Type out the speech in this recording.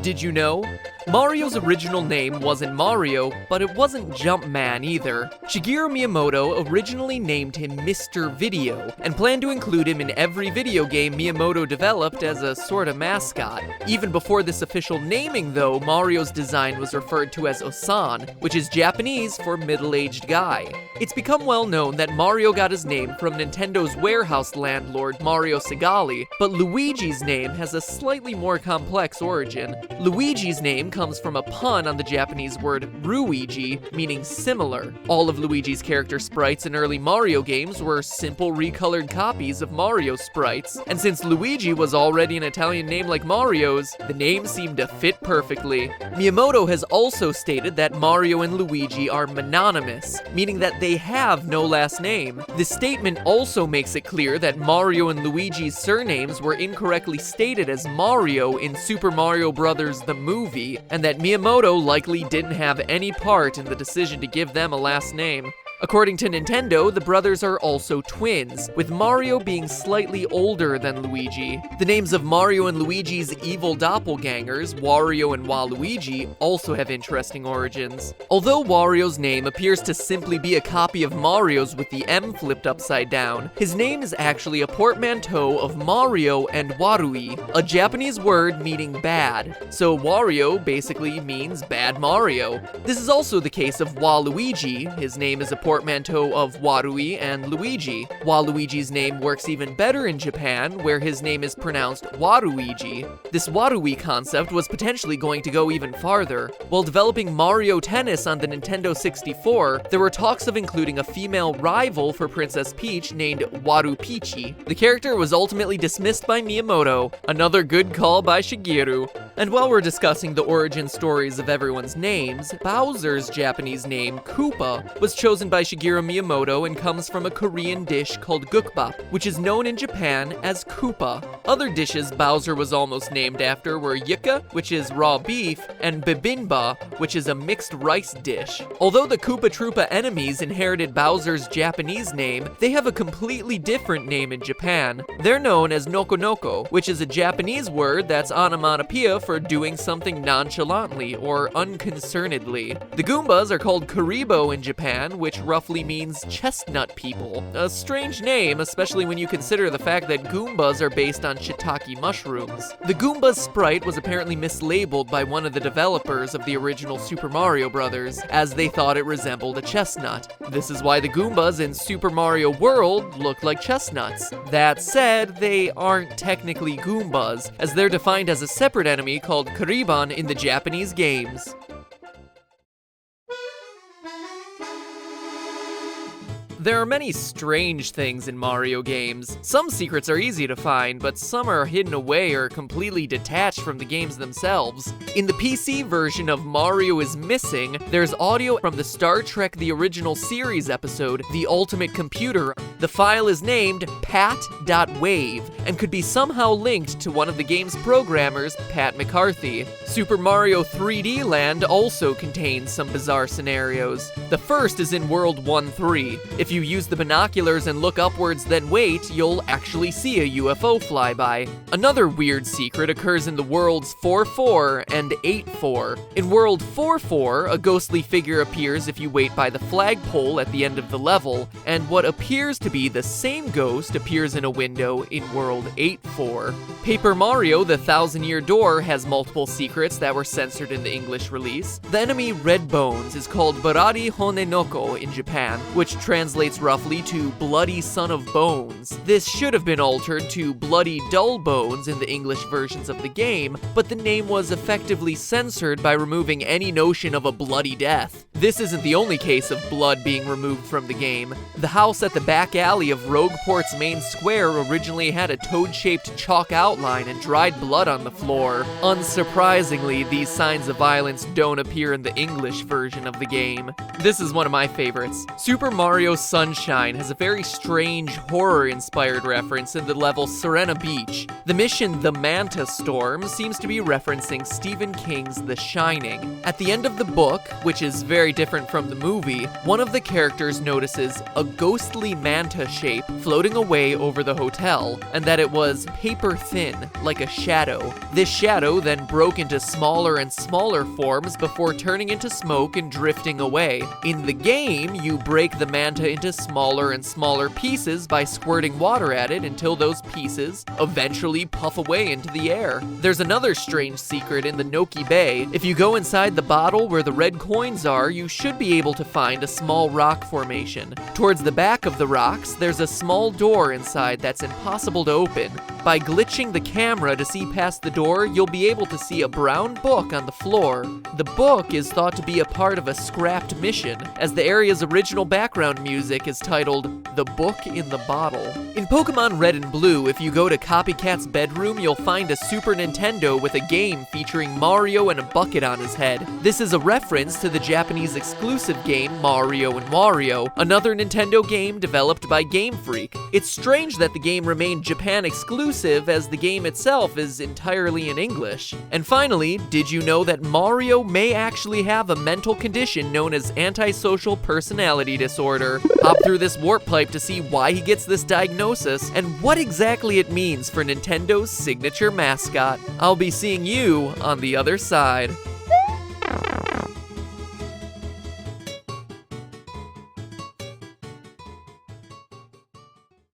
Did you know? Mario's original name wasn't Mario, but it wasn't Jumpman either. Shigeru Miyamoto originally named him Mr. Video, and planned to include him in every video game Miyamoto developed as a sort of mascot. Even before this official naming though, Mario's design was referred to as Osan, which is Japanese for middle-aged guy. It's become well known that Mario got his name from Nintendo's warehouse landlord Mario Segale, but Luigi's name has a slightly more complex origin. Luigi's name comes from a pun on the Japanese word Ruigi, meaning similar. All of Luigi's character sprites in early Mario games were simple recolored copies of Mario sprites, and since Luigi was already an Italian name like Mario's, the name seemed to fit perfectly. Miyamoto has also stated that Mario and Luigi are mononymous, meaning that they have no last name. This statement also makes it clear that Mario and Luigi's surnames were incorrectly stated as Mario in Super Mario Bros. The movie, and that Miyamoto likely didn't have any part in the decision to give them a last name. According to Nintendo, the brothers are also twins, with Mario being slightly older than Luigi. The names of Mario and Luigi's evil doppelgangers, Wario and Waluigi, also have interesting origins. Although Wario's name appears to simply be a copy of Mario's with the M flipped upside down, his name is actually a portmanteau of Mario and Warui, a Japanese word meaning bad. So Wario basically means bad Mario. This is also the case of Waluigi. His name is a portmanteau of Warui and Luigi. Waluigi's name works even better in Japan, where his name is pronounced Waruigi. This Warui concept was potentially going to go even farther. While developing Mario Tennis on the Nintendo 64, there were talks of including a female rival for Princess Peach named Warupichi. The character was ultimately dismissed by Miyamoto. Another good call by Shigeru. And while we're discussing the origin stories of everyone's names, Bowser's Japanese name, Koopa, was chosen by Shigeru Miyamoto and comes from a Korean dish called gukbap, which is known in Japan as Koopa. Other dishes Bowser was almost named after were yuka, which is raw beef, and bibimba, which is a mixed rice dish. Although the Koopa Troopa enemies inherited Bowser's Japanese name, they have a completely different name in Japan. They're known as Noko Noko, which is a Japanese word that's onomatopoeia for doing something nonchalantly or unconcernedly. The Goombas are called Karibo in Japan, which roughly means chestnut people. A strange name, especially when you consider the fact that Goombas are based on shiitake mushrooms. The Goomba's sprite was apparently mislabeled by one of the developers of the original Super Mario Bros., as they thought it resembled a chestnut. This is why the Goombas in Super Mario World look like chestnuts. That said, they aren't technically Goombas, as they're defined as a separate enemy called Kariban in the Japanese games. There are many strange things in Mario games. Some secrets are easy to find, but some are hidden away or completely detached from the games themselves. In the PC version of Mario is Missing, there's audio from the Star Trek The Original Series episode, The Ultimate Computer. The file is named pat.wave and could be somehow linked to one of the game's programmers, Pat McCarthy. Super Mario 3D Land also contains some bizarre scenarios. The first is in World 1-3. If you use the binoculars and look upwards then wait, you'll actually see a UFO fly by. Another weird secret occurs in the worlds 4-4 and 8-4. In World 4-4, a ghostly figure appears if you wait by the flagpole at the end of the level, and what appears to be the same ghost appears in a window in World 8-4. Paper Mario: The Thousand-Year Door has multiple secrets that were censored in the English release. The enemy Red Bones is called Barari Honenoko in Japan, which translates roughly to Bloody Son of Bones. This should have been altered to Bloody Dull Bones in the English versions of the game, but the name was effectively censored by removing any notion of a bloody death. This isn't the only case of blood being removed from the game. The house at the back alley of Rogueport's main square originally had a toad-shaped chalk outline and dried blood on the floor. Unsurprisingly, these signs of violence don't appear in the English version of the game. This is one of my favorites. Super Mario Sunshine has a very strange horror-inspired reference in the level Serena Beach. The mission The Manta Storm seems to be referencing Stephen King's The Shining. At the end of the book, which is very different from the movie, one of the characters notices a ghostly manta shape floating away over the hotel, and that it was paper thin, like a shadow. This shadow then broke into smaller and smaller forms before turning into smoke and drifting away. In the game, you break the manta into smaller and smaller pieces by squirting water at it until those pieces eventually puff away into the air. There's another strange secret in the Noki Bay. If you go inside the bottle where the red coins are, you should be able to find a small rock formation. Towards the back of the rocks, there's a small door inside that's impossible to open. By glitching the camera to see past the door, you'll be able to see a brown book on the floor. The book is thought to be a part of a scrapped mission, as the area's original background music is titled The Book in the Bottle. In Pokemon Red and Blue, if you go to Copycat's bedroom, you'll find a Super Nintendo with a game featuring Mario and a bucket on his head. This is a reference to the Japanese exclusive game Mario and Wario, another Nintendo game developed by Game Freak. It's strange that the game remained Japan exclusive, as the game itself is entirely in English. And finally, did you know that Mario may actually have a mental condition known as antisocial personality disorder? Hop through this warp pipe to see why he gets this diagnosis and what exactly it means for Nintendo's signature mascot. I'll be seeing you on the other side.